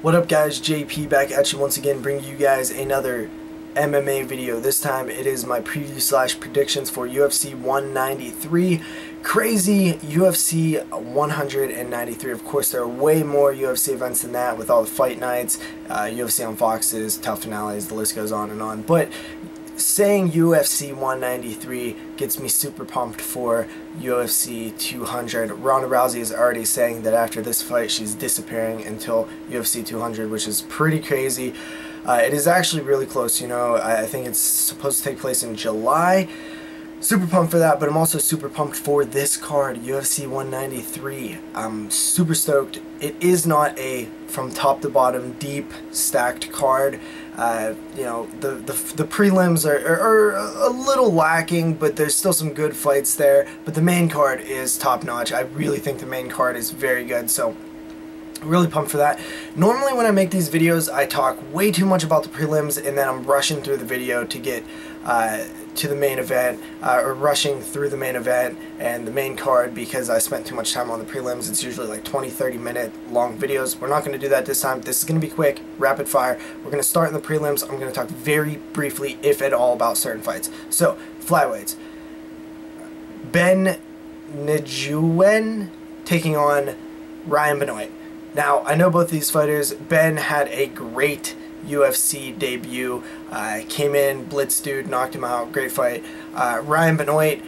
What up guys, JP back at you once again, bringing you guys another MMA video. This time it is my preview slash predictions for UFC 193. Crazy UFC 193. Of course there are way more UFC events than that with all the fight nights, UFC on Fox's, tough finales, the list goes on and on. But saying UFC 193 gets me super pumped for UFC 200. Ronda Rousey is already saying that after this fight she's disappearing until UFC 200, which is pretty crazy. It is actually really close, you know. I think it's supposed to take place in July. Super pumped for that, but I'm also super pumped for this card, UFC 193. I'm super stoked. It is not a from top to bottom deep stacked card. You know, the prelims are a little lacking, but there's still some good fights there. But the main card is top notch. I really think the main card is very good, so really pumped for that. Normally when I make these videos I talk way too much about the prelims and then I'm rushing through the video to get to the main event, or rushing through the main event and the main card because I spent too much time on the prelims. It's usually like 20-30 minute long videos. We're not going to do that this time. This is going to be quick, rapid fire. We're going to start in the prelims. I'm going to talk very briefly, if at all, about certain fights. So, flyweights. Ben Nguyen taking on Ryan Benoit. Now, I know both these fighters. Ben had a great UFC debut, came in, blitzed dude, knocked him out, great fight. Ryan Benoit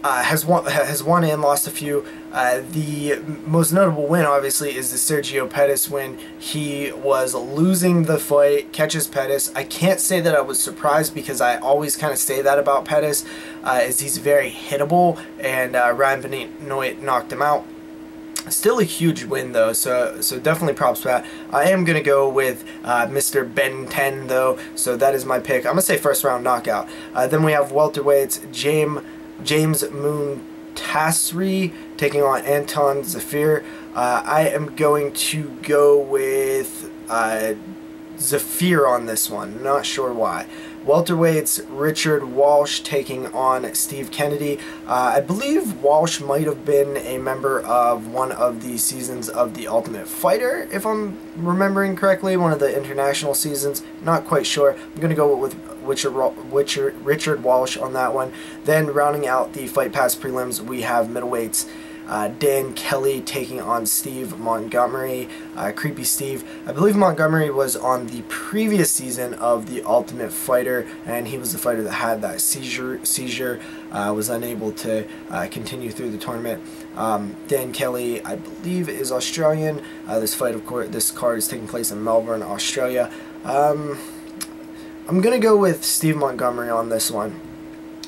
has won and lost a few. The most notable win, obviously, is the Sergio Pettis win. He was losing the fight, catches Pettis. I can't say that I was surprised because I always kind of say that about Pettis, is he's very hittable, and Ryan Benoit knocked him out. Still a huge win though, so definitely props for that. I am going to go with Mr. Ben 10 though, so that is my pick. I'm going to say first round knockout. Then we have welterweights, James Moontasri taking on Anton Zafir. I am going to go with Zafir on this one, not sure why. Welterweights, Richard Walsh taking on Steve Kennedy. I believe Walsh might have been a member of one of the seasons of The Ultimate Fighter, if I'm remembering correctly, one of the international seasons. Not quite sure. I'm going to go with Richard Walsh on that one. Then rounding out the Fight Pass prelims, we have middleweights, Dan Kelly taking on Steve Montgomery. Creepy Steve. I believe Montgomery was on the previous season of The Ultimate Fighter, and he was the fighter that had that seizure, was unable to continue through the tournament. Dan Kelly, I believe, is Australian. This card is taking place in Melbourne, Australia. I'm going to go with Steve Montgomery on this one.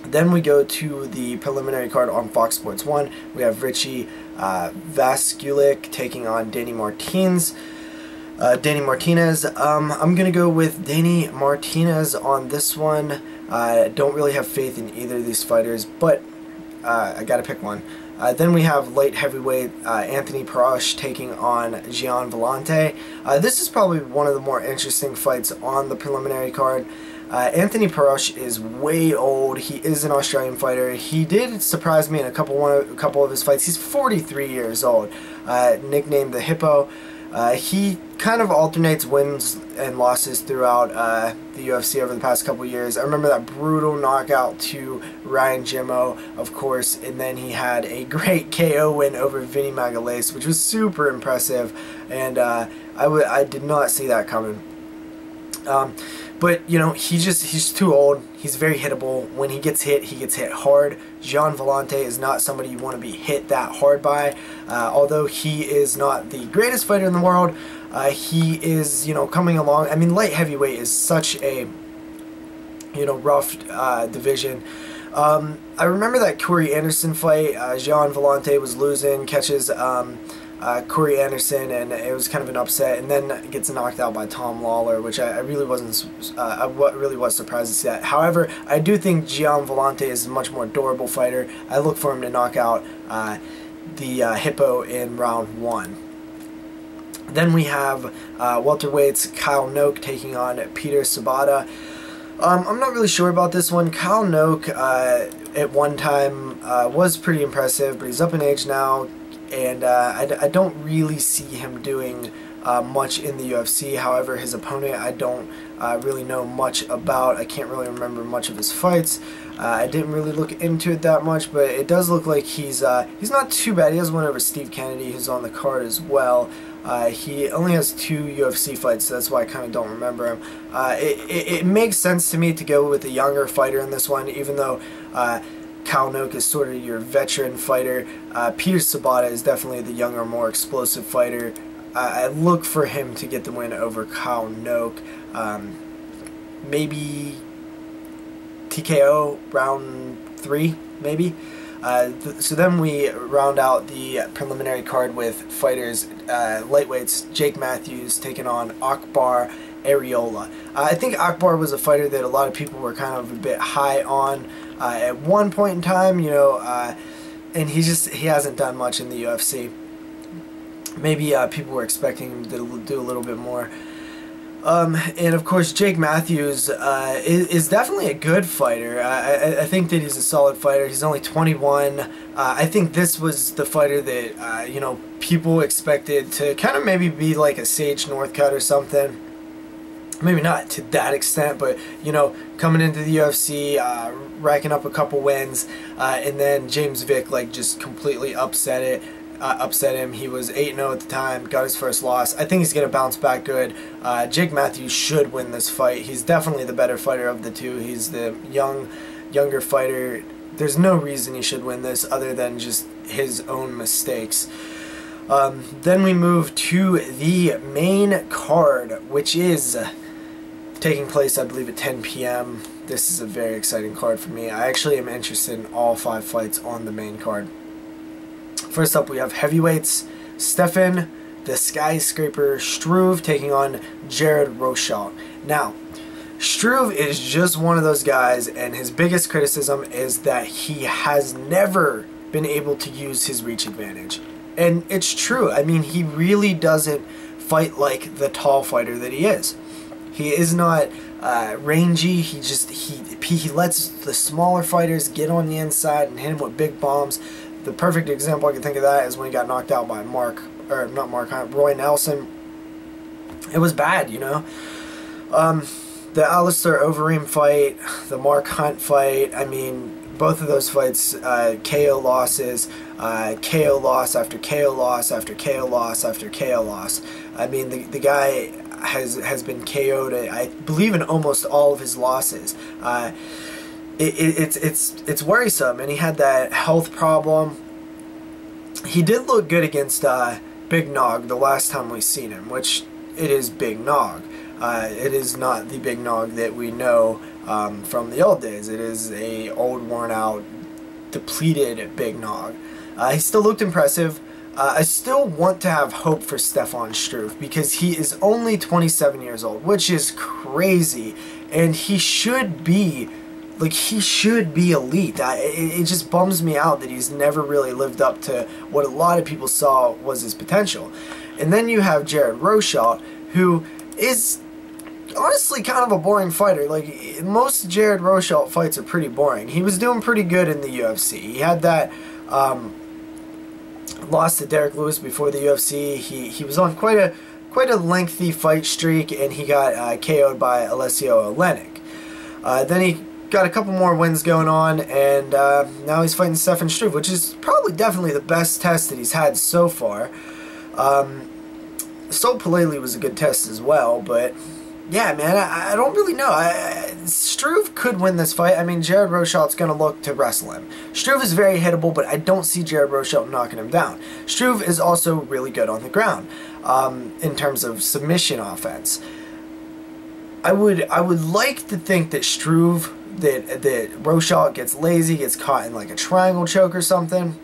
Then we go to the preliminary card on Fox Sports 1. We have Richie Vaskulik taking on Danny Martinez. I'm going to go with Danny Martinez on this one. I don't really have faith in either of these fighters, but I got to pick one. Then we have light heavyweight Anthony Perosh taking on Gian Villante. This is probably one of the more interesting fights on the preliminary card. Anthony Perosh is way old. He is an Australian fighter. He did surprise me in a couple of his fights. He's 43 years old. Nicknamed the Hippo. He kind of alternates wins and losses throughout the UFC over the past couple years. I remember that brutal knockout to Ryan Jimmo, of course, and then he had a great KO win over Vinny Magalhaes, which was super impressive, and I did not see that coming. But, you know, he's too old. He's very hittable. When he gets hit hard. Gian Villante is not somebody you want to be hit that hard by. Although he is not the greatest fighter in the world, he is, you know, coming along. I mean, light heavyweight is such a, you know, rough division. I remember that Corey Anderson fight. Gian Villante was losing, catches Corey Anderson, and it was kind of an upset, and then gets knocked out by Tom Lawler, which I really wasn't, I really was surprised to see that. However, I do think Gian Villante is a much more durable fighter. I look for him to knock out the Hippo in round 1. Then we have welterweights Kyle Noke taking on Peter Sabata. I'm not really sure about this one. Kyle Noke at one time was pretty impressive, but he's up in age now. And I don't really see him doing much in the UFC. However, his opponent I don't really know much about. I can't really remember much of his fights. I didn't really look into it that much, but it does look like he's not too bad. He has one over Steve Kennedy, who's on the card as well. He only has 2 UFC fights, so that's why I kind of don't remember him. It makes sense to me to go with a younger fighter in this one, even though Kyle Noke is sort of your veteran fighter. Peter Sabata is definitely the younger, more explosive fighter. I look for him to get the win over Kyle Noke. Maybe TKO round 3, maybe. So then we round out the preliminary card with fighters, lightweights, Jake Matthews taking on Akbar Areola. I think Akbar was a fighter that a lot of people were kind of a bit high on at one point in time, you know, and he hasn't done much in the UFC. Maybe people were expecting him to do a little bit more. And of course, Jake Matthews is definitely a good fighter. I think that he's a solid fighter. He's only 21. I think this was the fighter that you know, people expected to kind of maybe be like a Sage Northcutt or something. Maybe not to that extent, but you know, coming into the UFC, racking up a couple wins, and then James Vick like just completely upset him. He was 8-0 at the time, got his first loss. I think he's going to bounce back good. Jake Matthews should win this fight. He's definitely the better fighter of the two. He's the younger fighter. There's no reason he should win this other than just his own mistakes. Then we move to the main card, which is taking place, I believe, at 10 p.m. This is a very exciting card for me. I actually am interested in all 5 fights on the main card. First up, we have heavyweights, Stefan the Skyscraper Struve taking on Jared Rosholt. Now, Struve is just one of those guys, and his biggest criticism is that he has never been able to use his reach advantage. And it's true. I mean, he really doesn't fight like the tall fighter that he is. He is not rangy. He lets the smaller fighters get on the inside and hit him with big bombs. The perfect example I can think of that is when he got knocked out by Roy Nelson. It was bad, you know. The Alistair Overeem fight, the Mark Hunt fight, I mean, both of those fights, KO losses, KO loss after KO loss after KO loss after KO loss. I mean, the guy has been KO'd, I believe, in almost all of his losses. It's worrisome, and he had that health problem. He did look good against Big Nog the last time we seen him, which it is Big Nog. It is not the Big Nog that we know from the old days. It is a old, worn out, depleted Big Nog. He still looked impressive. I still want to have hope for Stefan Struve because he is only 27 years old, which is crazy, and he should be elite. It just bums me out that he's never really lived up to what a lot of people saw was his potential. And then you have Jared Rosholt, who is honestly kind of a boring fighter. Like, most Jared Rosholt fights are pretty boring. He was doing pretty good in the UFC. He had that loss to Derek Lewis before the UFC. He was on quite a lengthy fight streak, and he got KO'd by Alessio Olenek. Then he got a couple more wins going on, and now he's fighting Stefan Struve, which is probably definitely the best test that he's had so far. Sol Paleli was a good test as well, but yeah, man, I don't really know. Struve could win this fight. I mean, Jared Rosholt's going to look to wrestle him. Struve is very hittable, but I don't see Jared Rosholt knocking him down. Struve is also really good on the ground in terms of submission offense. I would like to think that Struve, that Rosholt gets lazy, gets caught in like a triangle choke or something.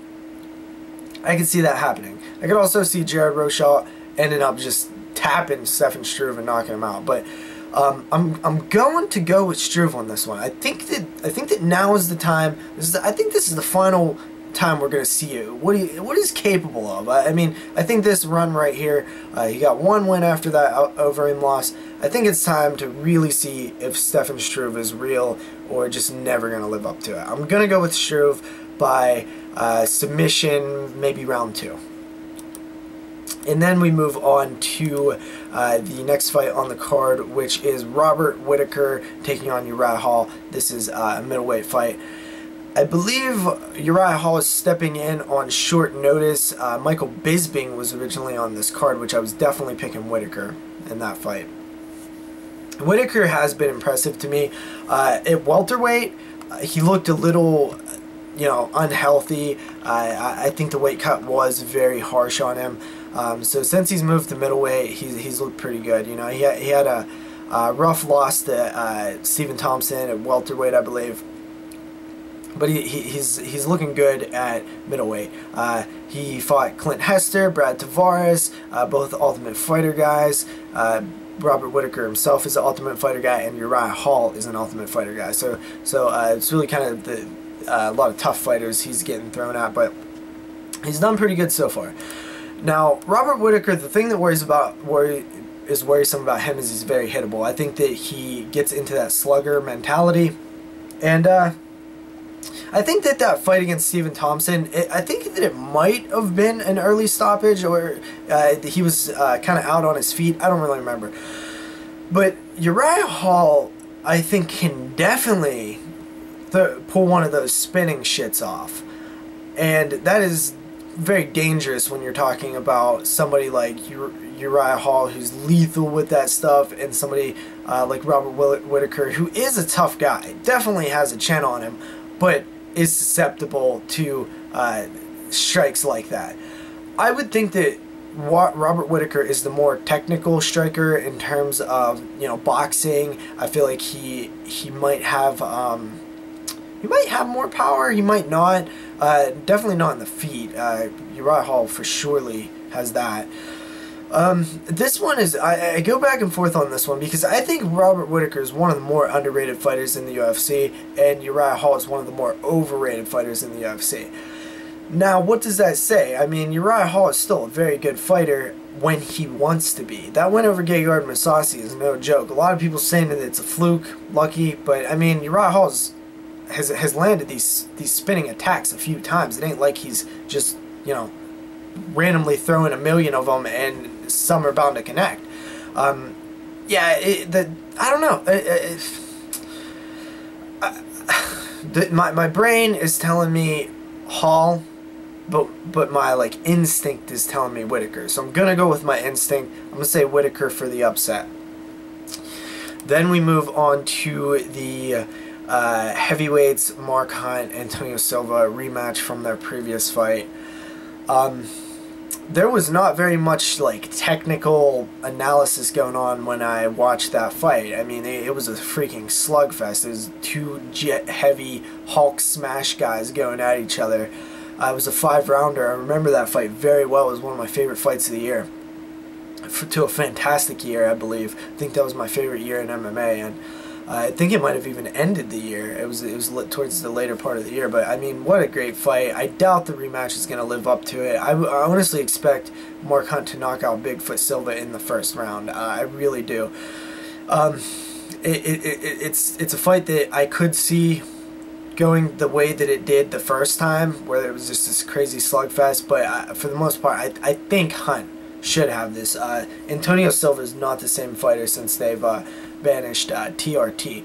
I could see that happening. I could also see Jared Rosholt ending up just tapping Stefan Struve and knocking him out. But I'm going to go with Struve on this one. I think that now is the time. I think this is the final time we're going to see what he's capable of. I mean, I think this run right here, he got one win after that Overeem loss. I think it's time to really see if Stefan Struve is real or just never going to live up to it. I'm going to go with Struve by submission, maybe round 2. And then we move on to the next fight on the card, which is Robert Whittaker taking on Uriah Hall. This is a middleweight fight. I believe Uriah Hall is stepping in on short notice. Michael Bisping was originally on this card, which I was definitely picking Whittaker in that fight. Whittaker has been impressive to me. At welterweight, he looked a little, unhealthy. I think the weight cut was very harsh on him. So since he's moved to middleweight, he's looked pretty good. He had a rough loss to Stephen Thompson at welterweight, I believe. But he's looking good at middleweight. He fought Clint Hester, Brad Tavares, both Ultimate Fighter guys. Robert Whittaker himself is an Ultimate Fighter guy, and Uriah Hall is an Ultimate Fighter guy. So it's really kind of a lot of tough fighters he's getting thrown at, but he's done pretty good so far. Now, Robert Whittaker, the thing that worrisome about him is he's very hittable. I think that he gets into that slugger mentality, and I think that fight against Stephen Thompson, I think that it might have been an early stoppage, or he was kind of out on his feet. I don't really remember. But Uriah Hall, I think, can definitely pull one of those spinning shits off. And that is very dangerous when you're talking about somebody like Uriah Hall, who's lethal with that stuff, and somebody like Robert Whittaker, who is a tough guy, definitely has a chin on him, but is susceptible to strikes like that. I would think that Robert Whittaker is the more technical striker in terms of boxing. I feel like he might have more power. He might not. Definitely not in the feet. Uriah Hall for surely has that. This one is, I go back and forth on this one because I think Robert Whittaker is one of the more underrated fighters in the UFC, and Uriah Hall is one of the more overrated fighters in the UFC. Now, what does that say? I mean, Uriah Hall is still a very good fighter when he wants to be. That win over Gegard Mousasi is no joke. A lot of people saying that it's a fluke, lucky, but I mean, Uriah Hall has landed these spinning attacks a few times. It ain't like he's just, randomly throwing a million of them and some are bound to connect. I don't know. My brain is telling me Hall, but my instinct is telling me Whittaker. So I'm gonna go with my instinct. I'm gonna say Whittaker for the upset. Then we move on to the heavyweights, Mark Hunt, Antonio Silva, rematch from their previous fight. There was not very much technical analysis going on when I watched that fight. I mean, it was a freaking slugfest. There's two jet-heavy Hulk smash guys going at each other. It was a 5-rounder. I remember that fight very well. It was one of my favorite fights of the year. To a fantastic year, I believe. I think that was my favorite year in MMA, and I think it might have even ended the year. It was lit towards the later part of the year, but I mean, what a great fight. I doubt the rematch is going to live up to it. I honestly expect Mark Hunt to knock out Bigfoot Silva in the first round. I really do. It's a fight that I could see going the way that it did the first time, where it was just this crazy slugfest, but for the most part, I think Hunt should have this. Antonio Silva is not the same fighter since they've banished TRT.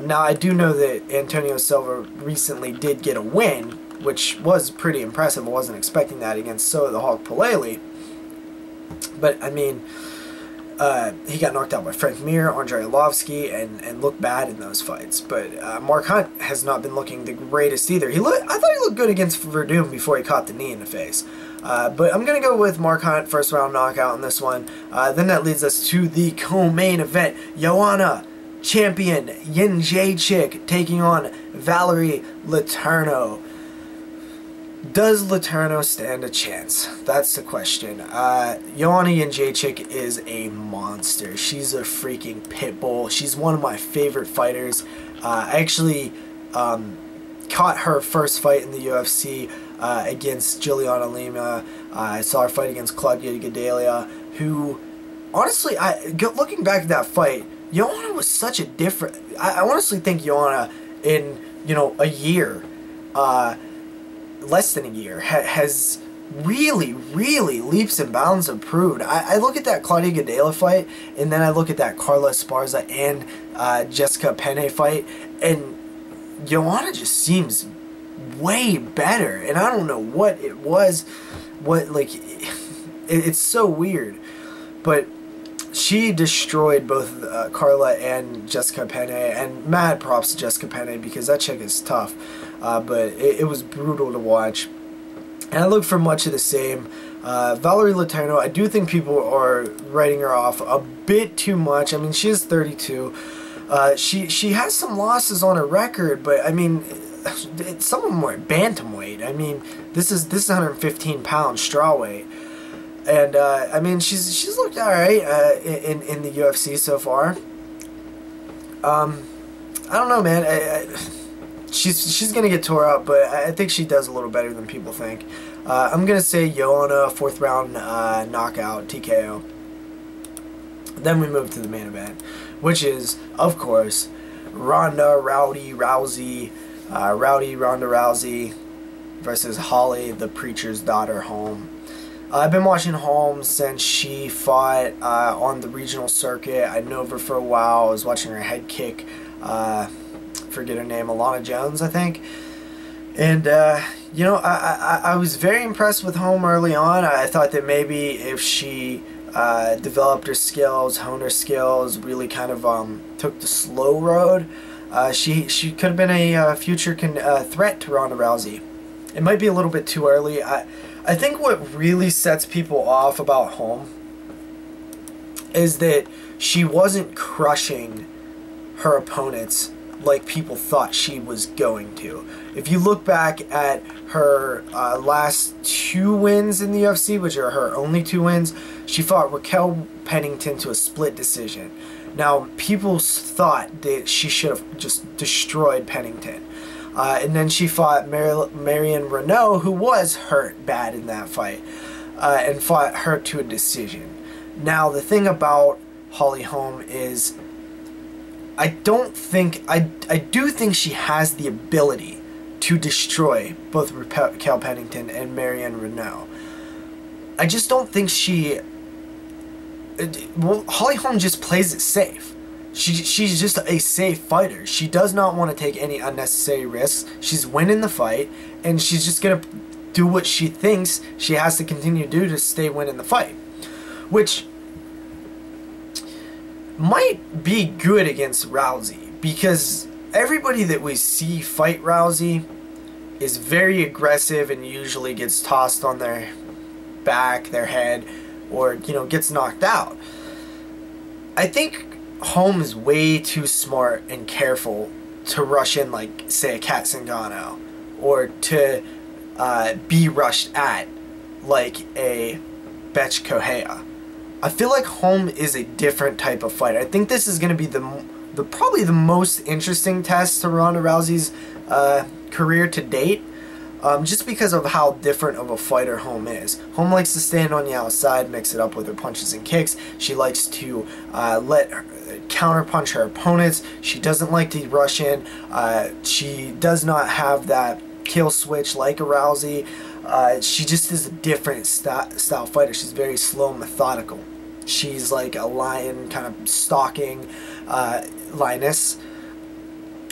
Now, I do know that Antonio Silva recently did get a win, which was pretty impressive. I wasn't expecting that against Soa the Hulk Palele. But, I mean, he got knocked out by Frank Mir, Andrei Arlovsky, and looked bad in those fights. But Mark Hunt has not been looking the greatest either. I thought he looked good against Verdum before he caught the knee in the face. But I'm going to go with Mark Hunt, first round knockout in this one. Then that leads us to the co-main event. Joanna champion Jędrzejczyk taking on Valerie Letourneau. Does Letourneau stand a chance? That's the question. Joanna Jędrzejczyk is a monster. She's a freaking pit bull. She's one of my favorite fighters. I actually caught her first fight in the UFC against Juliana Lima. I saw her fight against Claudia Gadelha, who, honestly, looking back at that fight, Joanna was such a different... I honestly think Joanna, in, a year, less than a year, has really, really leaps and bounds improved. I look at that Claudia Gadelha fight, and then I look at that Carla Esparza and Jessica Penne fight, and Joanna just seems way better. And I don't know what it was, it's so weird. But she destroyed both Carla and Jessica Penne, and mad props to Jessica Penne because that chick is tough. But it was brutal to watch. And I look for much of the same. Valerie Letourneau, I do think people are writing her off a bit too much. I mean, she is 32. She has some losses on her record, but I mean, some of them were at bantamweight. I mean, this is 115 pounds strawweight, and I mean, she's looked all right in the UFC so far. I don't know, man. She's gonna get tore up, but I think she does a little better than people think. I'm gonna say Joanna, 4th round knockout, TKO. Then we move to the main event, which is, of course, Ronda Rousey versus Holly, the preacher's daughter, Holm. I've been watching Holm since she fought on the regional circuit. I know her for a while. I was watching her head kick, forget her name, Alana Jones, I think. And, you know, I was very impressed with Holm early on. I thought that maybe if she developed her skills, honed her skills, really kind of took the slow road, she could have been a future threat to Ronda Rousey. It might be a little bit too early. I think what really sets people off about Holm is that she wasn't crushing her opponents like people thought she was going to. If you look back at her last 2 wins in the UFC, which are her only 2 wins, she fought Raquel Pennington to a split decision. Now, people thought that she should have just destroyed Pennington. And then she fought Marion Renault, who was hurt bad in that fight, and fought her to a decision. Now, the thing about Holly Holm is, I do think she has the ability to destroy both Raquel Pennington and Marion Renault. I just don't think Holly Holm just plays it safe. She's just a safe fighter. She does not want to take any unnecessary risks. She's winning the fight, and she's just going to do what she thinks she has to continue to do to stay winning the fight. Which might be good against Rousey, because everybody that we see fight Rousey is very aggressive and usually gets tossed on their back, their head, or, you know, gets knocked out. I think Holm is way too smart and careful to rush in like, say, a Kat Zingano, or to be rushed at like a Betch Correia. I feel like Holm is a different type of fighter. I think this is going to be probably the most interesting test to Ronda Rousey's career to date. Just because of how different of a fighter Holm is. Holm likes to stand on the outside, mix it up with her punches and kicks. She likes to let her counterpunch her opponents. She doesn't like to rush in. She does not have that kill switch like a Rousey. She just is a different style fighter. She's very slow and methodical. She's like a lion, kind of stalking lioness.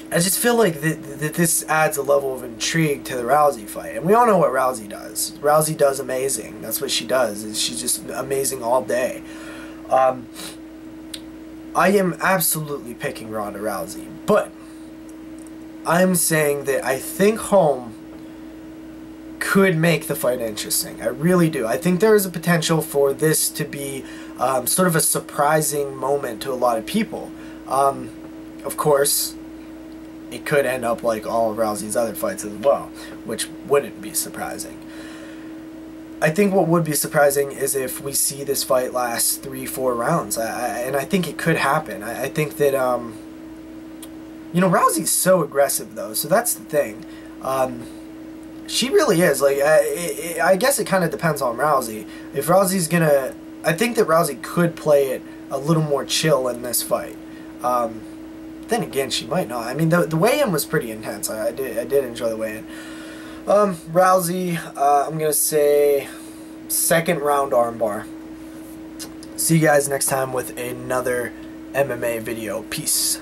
I just feel like that this adds a level of intrigue to the Rousey fight. And we all know what Rousey does. Rousey does amazing. That's what she does. She's just amazing all day. I am absolutely picking Ronda Rousey. But I'm saying that I think Holm could make the fight interesting. I really do. I think there is a potential for this to be sort of a surprising moment to a lot of people. Of course, it could end up like all of Rousey's other fights as well, which wouldn't be surprising. I think what would be surprising is if we see this fight last 3-4 rounds, and I think it could happen. I think that, you know, Rousey's so aggressive though, so that's the thing. She really is. Like, I guess it kind of depends on Rousey. If Rousey's gonna, I think that Rousey could play it a little more chill in this fight. Then again, she might not. I mean, the weigh-in was pretty intense. I did enjoy the weigh-in. Rousey, I'm going to say second round armbar. See you guys next time with another MMA video. Peace.